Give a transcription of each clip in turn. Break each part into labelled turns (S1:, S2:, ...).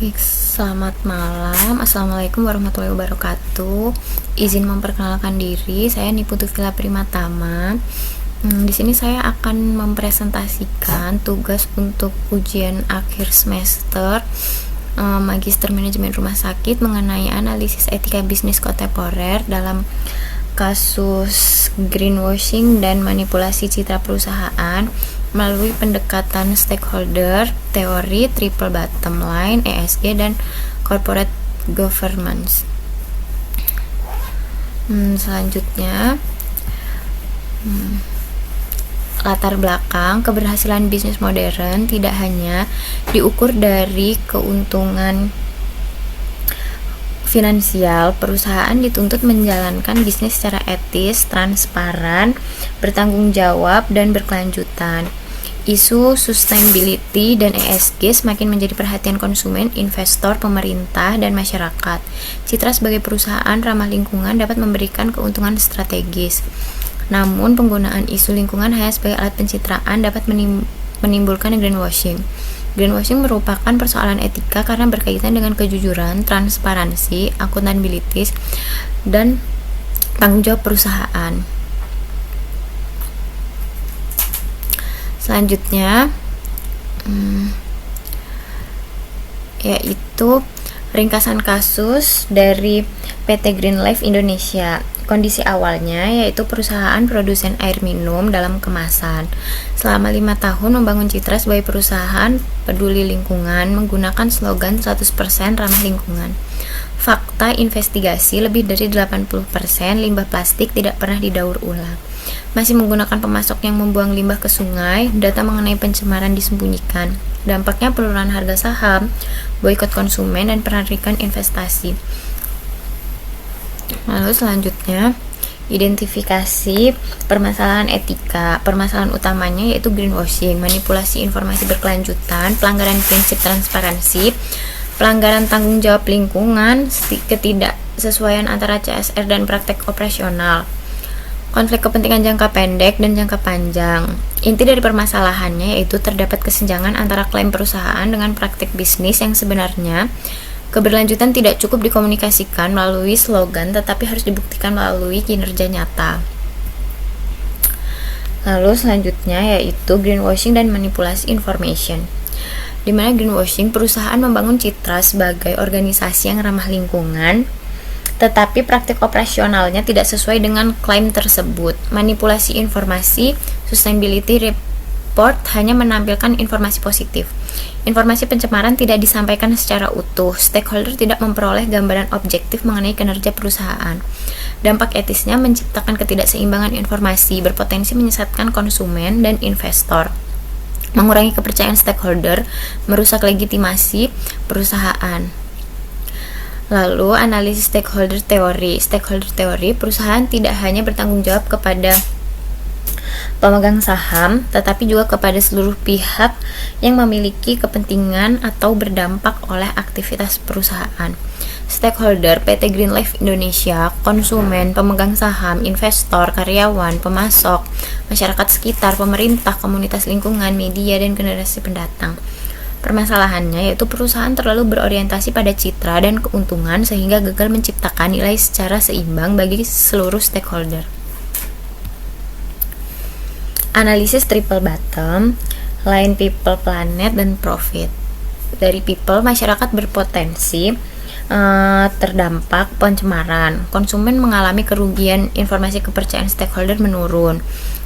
S1: Selamat malam, Assalamualaikum warahmatullahi wabarakatuh. Izin memperkenalkan diri, saya Niputu Villa Primatama. Di sini saya akan mempresentasikan tugas untuk ujian akhir semester Magister Manajemen Rumah Sakit mengenai analisis etika bisnis kontemporer dalam kasus greenwashing dan manipulasi citra perusahaan melalui pendekatan stakeholder, teori triple bottom line, ESG, dan corporate governance. Selanjutnya, latar belakang keberhasilan bisnis modern tidak hanya diukur dari keuntungan finansial. Perusahaan dituntut menjalankan bisnis secara etis, transparan, bertanggung jawab, dan berkelanjutan. Isu sustainability dan ESG semakin menjadi perhatian konsumen, investor, pemerintah, dan masyarakat. Citra sebagai perusahaan ramah lingkungan dapat memberikan keuntungan strategis. Namun, penggunaan isu lingkungan hanya sebagai alat pencitraan dapat menimbulkan greenwashing. Greenwashing merupakan persoalan etika karena berkaitan dengan kejujuran, transparansi, akuntabilitas, dan tanggung jawab perusahaan. Selanjutnya, yaitu ringkasan kasus dari PT Green Life Indonesia. Kondisi awalnya yaitu perusahaan produsen air minum dalam kemasan. Selama 5 tahun membangun citra sebagai perusahaan peduli lingkungan menggunakan slogan 100% ramah lingkungan. Fakta investigasi, lebih dari 80% limbah plastik tidak pernah didaur ulang. Masih menggunakan pemasok yang membuang limbah ke sungai. Data mengenai pencemaran disembunyikan. Dampaknya penurunan harga saham, boikot konsumen, dan penarikan investasi. Lalu selanjutnya, identifikasi permasalahan etika. Permasalahan utamanya yaitu greenwashing, manipulasi informasi berkelanjutan, pelanggaran prinsip transparansi, pelanggaran tanggung jawab lingkungan, ketidaksesuaian antara CSR dan praktek operasional, konflik kepentingan jangka pendek dan jangka panjang. Inti dari permasalahannya yaitu terdapat kesenjangan antara klaim perusahaan dengan praktik bisnis yang sebenarnya. Keberlanjutan tidak cukup dikomunikasikan melalui slogan, tetapi harus dibuktikan melalui kinerja nyata. Lalu selanjutnya yaitu greenwashing dan manipulasi information. Di mana greenwashing, perusahaan membangun citra sebagai organisasi yang ramah lingkungan, tetapi praktik operasionalnya tidak sesuai dengan klaim tersebut. Manipulasi informasi, sustainability report hanya menampilkan informasi positif. Informasi pencemaran tidak disampaikan secara utuh. Stakeholder tidak memperoleh gambaran objektif mengenai kinerja perusahaan. Dampak etisnya menciptakan ketidakseimbangan informasi, berpotensi menyesatkan konsumen dan investor, mengurangi kepercayaan stakeholder, merusak legitimasi perusahaan. Lalu, analisis stakeholder teori. Stakeholder teori, perusahaan tidak hanya bertanggung jawab kepada pemegang saham, tetapi juga kepada seluruh pihak yang memiliki kepentingan atau berdampak oleh aktivitas perusahaan. Stakeholder PT Green Life Indonesia, konsumen, pemegang saham, investor, karyawan, pemasok, masyarakat sekitar, pemerintah, komunitas lingkungan, media, dan generasi pendatang. Permasalahannya yaitu perusahaan terlalu berorientasi pada citra dan keuntungan sehingga gagal menciptakan nilai secara seimbang bagi seluruh stakeholder. Analisis triple bottom line, people, planet, dan profit. Dari people, masyarakat berpotensi terdampak pencemaran. Konsumen mengalami kerugian, informasi kepercayaan stakeholder menurun.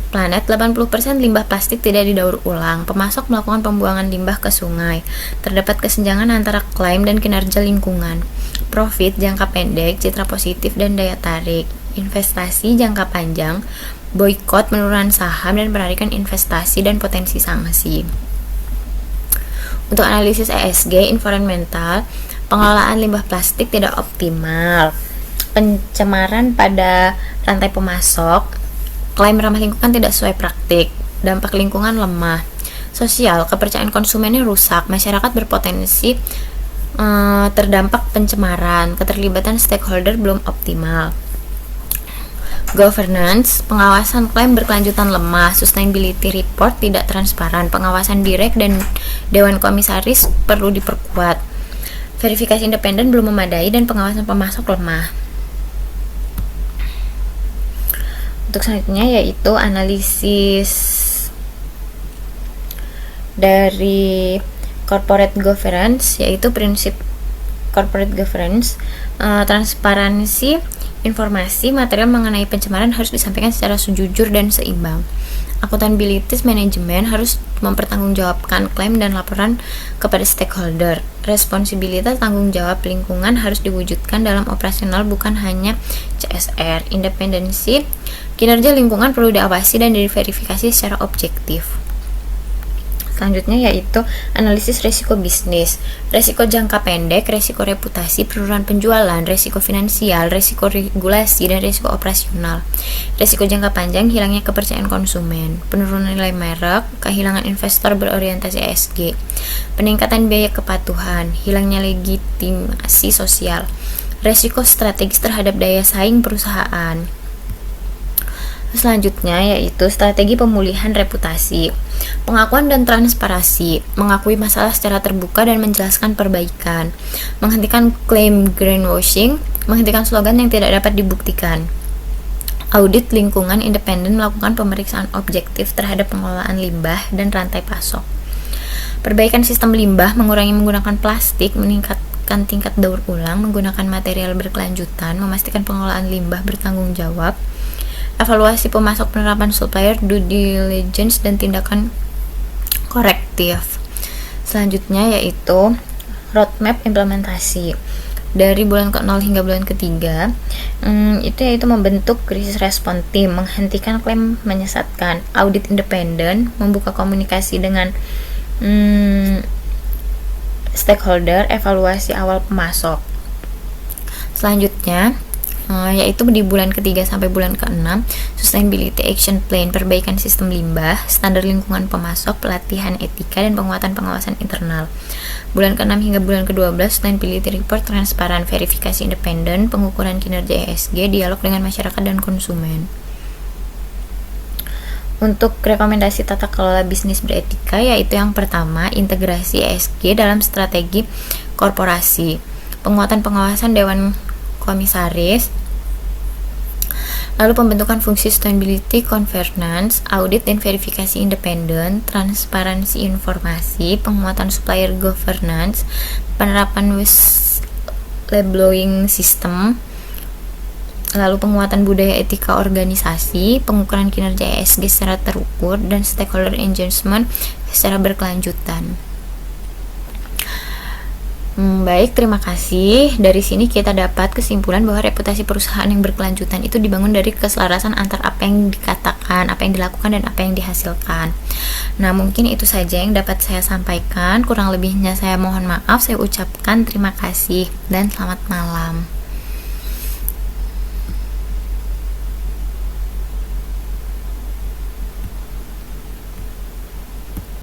S1: Planet, 80% limbah plastik tidak didaur ulang. Pemasok melakukan pembuangan limbah ke sungai. Terdapat kesenjangan antara klaim dan kinerja lingkungan. Profit, jangka pendek, citra positif, dan daya tarik. Investasi, jangka panjang, boikot, penurunan saham, dan penarikan investasi dan potensi sanksi. Untuk analisis ESG, environmental, pengelolaan limbah plastik tidak optimal, pencemaran pada rantai pemasok, klaim ramah lingkungan tidak sesuai praktik, dampak lingkungan lemah. Sosial, kepercayaan konsumennya rusak, masyarakat berpotensi terdampak pencemaran, keterlibatan stakeholder belum optimal. Governance, pengawasan klaim berkelanjutan lemah, sustainability report tidak transparan, pengawasan direct dan dewan komisaris perlu diperkuat. Verifikasi independen belum memadai dan pengawasan pemasok lemah. Untuk selanjutnya yaitu analisis dari corporate governance, yaitu prinsip corporate governance. Transparansi informasi material mengenai pencemaran harus disampaikan secara sejujur dan seimbang. Accountability manajemen harus mempertanggungjawabkan klaim dan laporan kepada stakeholder. Responsibilitas tanggung jawab lingkungan harus diwujudkan dalam operasional, bukan hanya CSR. Independensi kinerja lingkungan perlu diawasi dan diverifikasi secara objektif. Selanjutnya yaitu analisis risiko bisnis, risiko jangka pendek, risiko reputasi, penurunan penjualan, risiko finansial, risiko regulasi, dan risiko operasional. Risiko jangka panjang, hilangnya kepercayaan konsumen, penurunan nilai merek, kehilangan investor berorientasi ESG, peningkatan biaya kepatuhan, hilangnya legitimasi sosial, risiko strategis terhadap daya saing perusahaan. Selanjutnya yaitu strategi pemulihan reputasi, pengakuan dan transparansi, mengakui masalah secara terbuka dan menjelaskan perbaikan, menghentikan klaim greenwashing, menghentikan slogan yang tidak dapat dibuktikan. Audit lingkungan independen melakukan pemeriksaan objektif terhadap pengelolaan limbah dan rantai pasok. Perbaikan sistem limbah, mengurangi menggunakan plastik, meningkatkan tingkat daur ulang, menggunakan material berkelanjutan, memastikan pengelolaan limbah bertanggung jawab. Evaluasi pemasok, penerapan supplier, due diligence, dan tindakan korektif. Selanjutnya yaitu roadmap implementasi dari bulan ke-0 hingga bulan ke-3. Itu yaitu membentuk krisis respon tim, menghentikan klaim menyesatkan, audit independen, membuka komunikasi dengan stakeholder, evaluasi awal pemasok. Selanjutnya yaitu di bulan ke-3 sampai bulan ke-6, Sustainability Action Plan, perbaikan sistem limbah, standar lingkungan pemasok, pelatihan etika, dan penguatan pengawasan internal. Bulan ke-6 hingga bulan ke-12, Sustainability Report, transparan, verifikasi independen, pengukuran kinerja ESG, dialog dengan masyarakat dan konsumen. Untuk rekomendasi tata kelola bisnis beretika, yaitu yang pertama, integrasi ESG dalam strategi korporasi, penguatan pengawasan dewan komisaris, lalu pembentukan fungsi sustainability governance, audit dan verifikasi independen, transparansi informasi, penguatan supplier governance, penerapan whistleblowing system, lalu penguatan budaya etika organisasi, pengukuran kinerja ESG secara terukur, dan stakeholder engagement secara berkelanjutan. Baik, terima kasih. Dari sini kita dapat kesimpulan bahwa reputasi perusahaan yang berkelanjutan itu dibangun dari keselarasan antar apa yang dikatakan, apa yang dilakukan, dan apa yang dihasilkan. Nah, mungkin itu saja yang dapat saya sampaikan. Kurang lebihnya saya mohon maaf. Saya ucapkan terima kasih dan selamat malam.